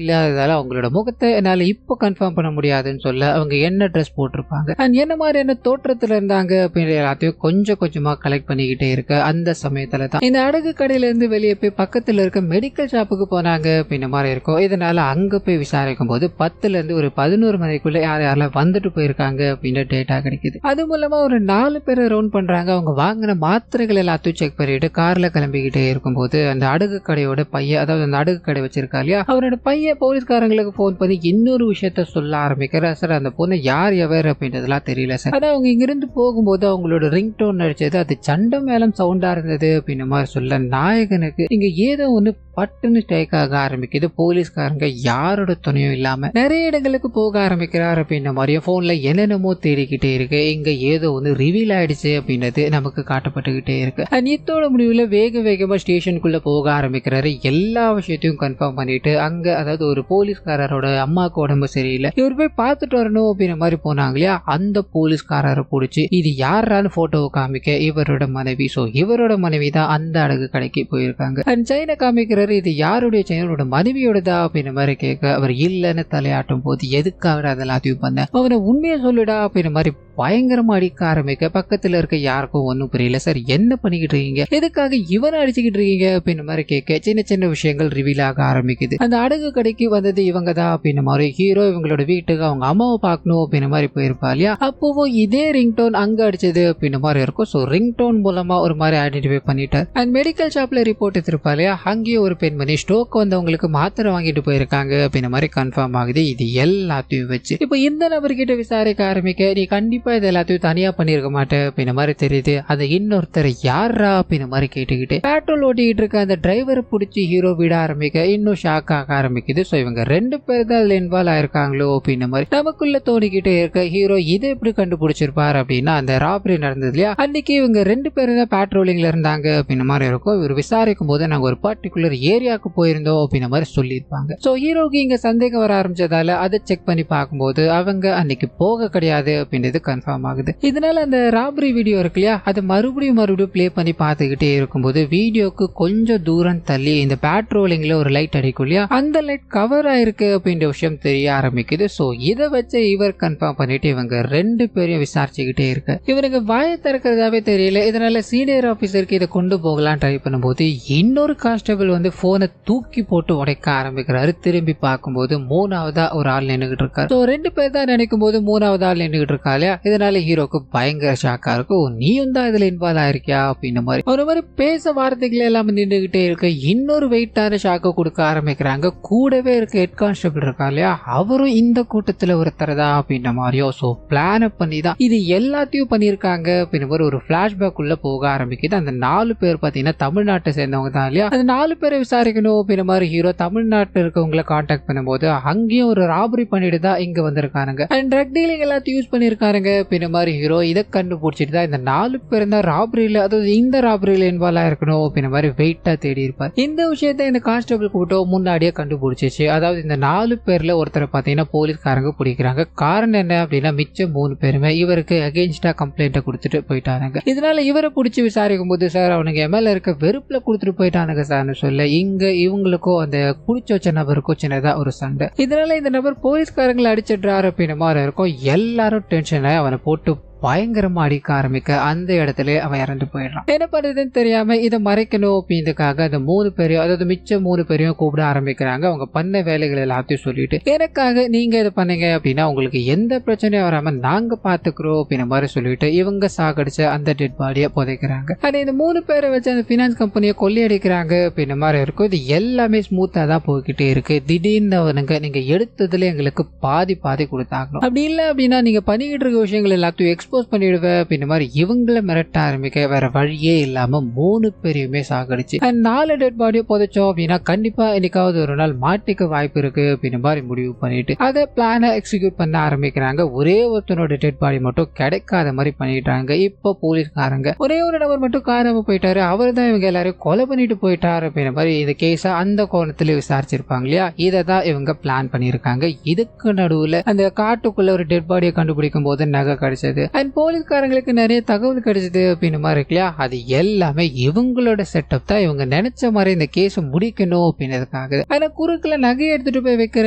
இல்லாததால அவங்களோட முகத்தை என்னால இப்போ கன்ஃபார்ம் பண்ண முடியாதுன்னு சொல்ல அவங்க என்ன ட்ரெஸ் போட்டிருப்பாங்க அண்ட் என்ன மாதிரியான தோற்றத்துல இருந்தாங்க அப்படின்ற எல்லாத்தையும் கொஞ்சம் கொஞ்சமா கலெக்ட் பண்ணிக்கிட்டே இருக்க அந்த சமயத்துல தான் இந்த அடகு கடையில இருந்து வெளியே போய் பக்கத்துல இருக்க மெடிக்கல் ஷாப்புக்கு போனாங்க அப்படின்ற மாதிரி இருக்கும். இதனால அங்க போய் விசாரிக்கும் போது 10ல இருந்து ஒரு 11 மணிக்குள்ள யாரெல்லாம் வந்துட்டு போயிருக்காங்க அப்படின்ற டேட்டா கிடைக்குது. அது மூலமா ஒரு 4 பேரை ரவுண்ட் பண்றாங்க. அவங்க வாங்கின மாத்திரைகள் எல்லாத்தையும் செக் பண்ணிட்டு கார்ல கிளம்பிக்கிட்டே இருக்கும்போது அந்த அடகு கடையோட பையன், அதாவது அந்த அடகு கடை வச்சிருக்கா இல்லையா, அவரோட பையன் போலீஸ்காரங்களுக்கு போன் பண்ணி இன்னொரு விஷயத்த சொல்ல ஆரம்பிக்கிற. சார் அந்த பொண்ணு யார் எவர் அப்படின்றதுலாம் தெரியல சார், அதான் அவங்க இங்கிருந்து போகும்போது அவங்களோட ரிங் டோன் அடிச்சது அது சண்டை மேளம் சவுண்டா இருந்தது அப்படின்ற மாதிரி சொல்ல நாயகனுக்கு இங்க ஏதோ ஒண்ணு பட்டுன்னு ஸ்ட்ரைக் ஆக ஆரம்பிக்குது. போலீஸ்காரங்க யாரோட துணையும் இல்லாம நிறைய இடங்களுக்கு போக ஆரம்பிக்கிறார் அப்படின்ற மாதிரியும் போன்ல என்னென்னமோ தேடிக்கிட்டே இருக்கு. இங்க ஏதோ ஒன்று ரிவீல் ஆயிடுச்சு அப்படின்றது நமக்கு காட்டப்பட்டுக்கிட்டே இருக்கு. இதோட முடிவுல வேக வேகமா ஸ்டேஷனுக்குள்ள போக ஆரம்பிக்கிறாரு. எல்லா விஷயத்தையும் கன்ஃபார்ம் பண்ணிட்டு அங்க, அதாவது ஒரு போலீஸ்காரரோட அம்மாவுக்கு உடம்பு சரியில்லை, இவர் போய் பார்த்துட்டு வரணும் அப்படின்ற மாதிரி போனாங்க இல்லையா, அந்த போலீஸ்காரரை பிடிச்சி இது யாரான்னு போட்டோவை காமிக்க இவரோட மனைவி. ஸோ இவரோட மனைவி தான் அந்த அடகு கடைக்கு போயிருக்காங்க. செயினை காமிக்கிறாரு. இது யாருடைய செயினோட மனைவியோடதா அப்படின்ற மாதிரி கேட்க அவர் இல்லைன்னு தலையாட்டும் போது எதுக்காக அதெல்லாத்தையும் பண்ண, அவனை உண்மையை சொல்லுடா அப்படின்ற மாதிரி பயங்கரமா அடிக்க ஆரம்பிக்க பக்கத்துல இருக்க யாருக்கும் ஒன்னும் புரியல. சார் என்ன பண்ணிக்கிட்டு இருக்கீங்க, எதுக்காக இவனை அடிச்சுக்கிட்டு இருக்கீங்க அப்படின்ற மாதிரி கேட்க சின்ன சின்ன விஷயங்கள் ரிவீல் ஆக ஆரம்பிக்குது. அந்த அடகு கடைக்கு வந்தது இவங்க தான் அப்படின்ற மாதிரி ஹீரோ இவங்களோட வீட்டுக்கு அவங்க அம்மாவை பார்க்கணும் அப்படின்ற மாதிரி போயிருப்பா இல்லையா, அப்பவும் இதே ரிங் டோன் அங்க அடிச்சது அப்படின்ற மாதிரி இருக்கும். ஸோ ரிங் டோன் மூலமா ஒரு மாதிரி ஐடென்டிஃபை பண்ணிட்டார். அண்ட் மெடிக்கல் ஷாப்ல ரிப்போர்ட் எடுத்திருப்பா இல்லையா, அங்கேயும் ஒரு பெண்மணி ஸ்டோக் வந்தவங்களுக்கு மாத்திரை வாங்கிட்டு போயிருக்காங்க அப்படின்ற மாதிரி கன்ஃபார்ம் ஆகுது. இது எல்லாத்தையும் வச்சு இப்போ இந்த நபர்கிட்ட விசாரிக்க ஆரம்பிக்க நீ கண்டிப்பா இது எல்லாத்தையும் தனியா பண்ணிருக்க மாட்டேன் அப்படின்ற மாதிரி தெரியுது. அதை இன்னொருத்தர் யாரா அப்படின்ற மாதிரி கேட்டுக்கிட்டு பெட்ரோல் ஓட்டிக்கிட்டு இருக்க அந்த டிரைவரை பிடிச்சி ஹீரோ விட ஆரம்பிக்க இன்னும் ஷாக் ஆக ஆரம்பிக்குது. ஸோ இவங்க 2 பேர் தான் அதுல இன்வால்வ் ஆயிருக்காங்களோ அப்படின்ற மாதிரி நமக்குள்ள தோணிக்கிட்டே இருக்க ஹீரோ இதை எப்படி கண்டுபிடிச்சிருப்பார் அப்படின்னா, அந்த ராபரி நடந்தது இல்லையா, அன்னைக்கு இவங்க 2 பேரும் தான் பேட்ரோலிங்ல இருந்தாங்க அப்படின்ற மாதிரி இருக்கும். இவர் விசாரிக்கும் போது நாங்க ஒரு பர்டிகுலர் ஏரியாவுக்கு போயிருந்தோம் அப்படின்ற மாதிரி சொல்லியிருப்பாங்க. ஸோ ஹீரோக்கு இங்க சந்தேகம் வர ஆரம்பிச்சதால அதை செக் பண்ணி பார்க்கும்போது அவங்க அன்னைக்கு போக கிடையாது அப்படின்றது கன்ஃபார்ம் ஆகுது. இதனால அந்த ராபரி வீடியோ இருக்கு இல்லையா, அதை மறுபடியும் பிளே பண்ணி பார்த்துக்கிட்டே இருக்கும்போது வீடியோக்கு கொஞ்சம் தூரம் தள்ளி இந்த பேட்ரோலிங்ல ஒரு லைட் அடிக்கும் இல்லையா, அந்த லைட் கவர் ஆயிருக்கு அப்படின்ற விஷயம் தெரிய ஆரம்பிக்குது. ஸோ இதை வச்சு இவர் கன்ஃபார்ம் பண்ணிட்டு இவங்க 2 பேரையும் விசாரிச்சுக்கிட்டே இருக்கு. இவருக்கு வாயை திறக்கிறதாவே தெரியல. இதனால சீனியர் ஆபீசருக்கு இதை கொண்டு போகலாம் ட்ரை பண்ணும்போது இன்னொரு கான்ஸ்டபிள் வந்து போனை தூக்கி போட்டு உடைக்க ஆரம்பிக்கிறாரு. திரும்பி பார்க்கும்போது 3ஆவதா ஒரு ஆள் நின்றுகிட்டு இருக்காரு. ஸோ 2 பேர் தான் நினைக்கும் போது 3ஆவது ஆள் நின்றுகிட்டு இருக்கா இல்லையா, இதனால ஹீரோக்கு பயங்கர ஷாக்கா இருக்கும். நீயும் தான் இதுல இன்வால்வ் ஆயிருக்கியா அப்படின்ற மாதிரி ஒரு மாதிரி பேச வார்த்தைகள் எல்லாம் நின்றுகிட்டே இருக்க இன்னொரு வெயிட்டான ஷாக்கை கொடுக்க ஆரம்பிக்கிறாங்க. கூடவே இருக்க ஹெட் கான்ஸ்டபிள் இருக்கா இல்லையா, அவரும் இந்த கூட்டத்துல ஒருத்தரதா அப்படின்ற மாதிரியோ ஸோ பிளான் பண்ணி தான் இது எல்லாத்தையும் பண்ணியிருக்காங்க அப்படின்ற மாதிரி ஒரு பிளாஷ்பேக் உள்ள போக ஆரம்பிக்குது. அந்த 4 பேர் பார்த்தீங்கன்னா தமிழ்நாட்டை சேர்ந்தவங்க தான் இல்லையா, அந்த 4 பேரை விசாரிக்கணும் அப்படின்ற மாதிரி ஹீரோ தமிழ்நாட்டில் இருக்கவங்களை கான்டாக்ட் பண்ணும்போது அங்கேயும் ஒரு ராபரி பண்ணிட்டு தான் இங்க வந்திருக்கானுங்க அண்ட் ட்ரக் டீலிங் எல்லாத்தையும் யூஸ் பண்ணிருக்கானுங்க அப்படின்ற மாதிரி ஹீரோ இதை கண்டுபிடிச்சிட்டு தான் இந்த 4 பேர் தான் ராபரியில, அதாவது இந்த ராபரியில இன்வால்வ் ஆயிருக்கணும் அப்படின்ற மாதிரி வெயிட்டா தேடி இருப்பார். இந்த விஷயத்த இந்த கான்ஸ்டபிள் கூட்டம் முன்னாடியே கண்டுபிடிச்சிச்சு. அதாவது இந்த 4 பேர்ல ஒருத்தரை பார்த்தீங்கன்னா போலீஸ்காரங்க பிடிக்கிறாங்க. காரணம் என்ன அப்படின்னா மிச்சம் 3 பேருமே இவருக்கு அகெயின்ஸ்டா கம்ப்ளைண்ட்டை கொடுத்துட்டு போயிட்டானுங்க. இதனால இவரை பிடிச்சி விசாரிக்கும் போது சார் அவனுக்கு மேல இருக்க வெறுப்புல கொடுத்துட்டு போயிட்டானுங்க சார்னு சொல்ல இங்க இவங்களுக்கும் அந்த குடிச்சு வச்ச நபருக்கும் சின்னதா ஒரு சண்டை. இதனால இந்த நபர் போலீஸ்காரங்களை அடிச்சிடுறாரு அப்படின்ற மாதிரி இருக்கும். எல்லாரும் டென்ஷனை அவனை போட்டு பயங்கரமா அடிக்க ஆரம்பிக்க அந்த இடத்துல அவன் இறந்து போயிடுறான். என்ன பண்றதுன்னு தெரியாம இதை மறைக்கணும் அப்படின்றதுக்காக அந்த 3 பேரையும், அதாவது மிச்சம் 3 பேரையும் கூப்பிட ஆரம்பிக்கிறாங்க. அவங்க பண்ண வேலைகள் எல்லாத்தையும் சொல்லிட்டு எனக்காக நீங்க இதை பண்ணீங்க அப்படின்னா உங்களுக்கு எந்த பிரச்சனையும் வராம நாங்க பாத்துக்கிறோம் அப்படின்ற மாதிரி சொல்லிட்டு இவங்க சாகடிச்ச அந்த டெட் பாடியை புதைக்கிறாங்க. ஆனா இந்த 3 பேரை வச்சு அந்த பினான்ஸ் கம்பெனியை கொள்ளையடிக்கிறாங்க அப்படின்ற மாதிரி இருக்கும். இது எல்லாமே ஸ்மூத்தா தான் போய்கிட்டே இருக்கு. திடீர்னு அவனுங்க நீங்க எடுத்ததுல எங்களுக்கு பாதி கொடுத்தாங்க, அப்படி இல்லை அப்படின்னா நீங்க பண்ணிக்கிட்டு இருக்க விஷயங்கள் எல்லாத்தையும் எக்ஸ்போஸ் பண்ணிடுவேன் அப்படின்ற மாதிரி இவங்களை மிரட்ட ஆரம்பிக்க வேற வழியே இல்லாம 3 பேரையுமே சாகடிச்சு 4 டெட் பாடியை புதைச்சோம் அப்படின்னா கண்டிப்பா என்னைக்காவது ஒரு நாள் மாட்டிக்க வாய்ப்பு இருக்கு அப்படின்ற மாதிரி முடிவு பண்ணிட்டு அதை பிளானை எக்ஸிக்யூட் பண்ண ஆரம்பிக்கிறாங்க. ஒரே ஒருத்தனோட டெட் பாடி மட்டும் கிடைக்காத மாதிரி பண்ணிட்டாங்க. இப்போ போலீஸ்காரங்க ஒரே ஒரு நபர் மட்டும் காணாம போயிட்டாரு, அவர் தான் இவங்க எல்லாரையும் கொலை பண்ணிட்டு போயிட்டாரு அப்படின்ற மாதிரி இந்த கேஸ அந்த கோணத்துல விசாரிச்சிருப்பாங்க இல்லையா, இதை தான் இவங்க பிளான் பண்ணிருக்காங்க. இதுக்கு நடுவுல அந்த காட்டுக்குள்ள ஒரு டெட் பாடியை கண்டுபிடிக்கும் போது நகை கிடைச்சது அண்ட் போலீஸ்காரங்களுக்கு நிறைய தகவல் கிடைச்சது அப்படின்னு மாதிரி இருக்கு இல்லையா, அது எல்லாமே இவங்களோட செட்டப் தான். இவங்க நினைச்ச மாதிரி இந்த கேஸ முடிக்கணும் அப்படின்றதுக்காக ஆனா குறுக்குல நகை எடுத்துட்டு போய் வைக்கிற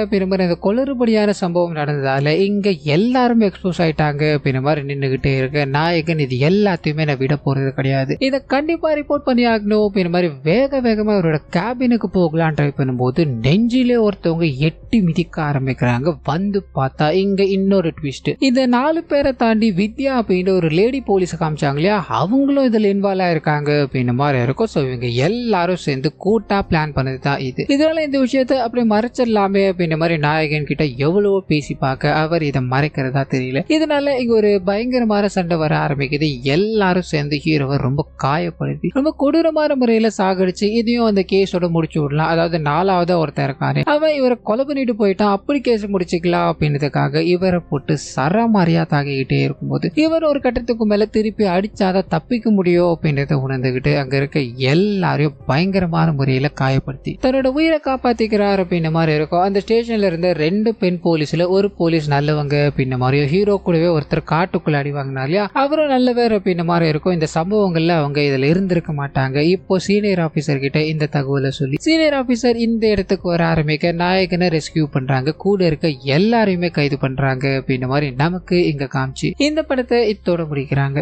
அப்படின்ற மாதிரி அந்த குளறுபடியான சம்பவம் நடந்ததால இங்க எல்லாருமே எக்ஸ்போஸ் ஆயிட்டாங்க அப்படின்ற மாதிரி நின்றுகிட்டே இருக்கு. நாயகன் இது எல்லாத்தையுமே நான் விட போறது கிடையாது, இதை கண்டிப்பா ரிப்போர்ட் பண்ணி ஆகணும் அப்படின்ற மாதிரி வேக வேகமா அவரோட கேபினுக்கு போகலாம் ட்ரை பண்ணும்போது நெஞ்சிலே ஒருத்தவங்க எட்டி மிதிக்க ஆரம்பிக்கிறாங்க. வந்து பார்த்தா இங்க இன்னொரு ட்விஸ்ட். இந்த 4 பேரை தாண்டி வித்யா அப்படின்ற ஒரு லேடி போலீஸ் காமிச்சாங்க இல்லையா, அவங்களும் இதுல இன்வால்வ் ஆயிருக்காங்க அப்படின்ற மாதிரி இருக்கும். ஸோ இவங்க எல்லாரும் சேர்ந்து கூட்டா பிளான் பண்ணது தான் இது. இதனால இந்த விஷயத்த அப்படியே மறைச்சிடலாமே அப்படின்ற மாதிரி நாயகன் கிட்ட எவ்வளவோ பேசி பார்க்க அவர் இதை மறைக்கிறதா தெரியல. இதனால இங்க ஒரு பயங்கரமான சண்டை வர ஆரம்பிக்குது. எல்லாரும் சேர்ந்து ஹீரோவை ரொம்ப காயப்படுத்தி ரொம்ப கொடூரமான முறையில சாகடிச்சு இதையும் அந்த கேஸோட முடிச்சு விடலாம். அதாவது 4வது ஒருத்தர் இருக்காரு, அவன் இவரை கொலை பண்ணிட்டு போயிட்டான், அப்படி கேஸ் முடிச்சுக்கலாம் அப்படின்றதுக்காக இவரை போட்டு சரமாரியா தாக்கிக்கிட்டே இருக்கும்போது இவர் ஒரு கட்டத்துக்கு மேல திருப்பி அடிச்சாதான் தப்பிக்க முடியும் அப்படின்றத உணர்ந்துகிட்டு அங்க இருக்க எல்லாரையும் பயங்கரமான முறையில காயப்படுத்தி தன்னோட உயிரை காப்பாத்திக்கிறார் அப்படின்ற மாதிரி இருக்கும். அந்த ஸ்டேஷன்ல இருந்த 2 பெண் போலீஸ்ல ஒரு போலீஸ் நல்லவங்க அப்படின்ற மாதிரியும் ஹீரோ கூடவே ஒருத்தர் காட்டுக்குள்ள அடி வாங்கினா இல்லையா, அவரும் நல்லவர் அப்படின்ற மாதிரி இருக்கும். இந்த சம்பவங்கள்ல அவங்க இதுல இருந்திருக்க மாட்டாங்க. இப்போ சீனியர் ஆபீசர் கிட்ட இந்த தகவலை சொல்லி சீனியர் ஆபீசர் இந்த இடத்துக்கு வர ஆரம்பிக்க நாயகனை ரெஸ்கியூ பண்றாங்க, கூட இருக்க எல்லாரையுமே கைது பண்றாங்க அப்படின்ற மாதிரி நமக்கு இங்க காமிச்சு இந்த படத்தை இத்தோட முடிக்கிறாங்க.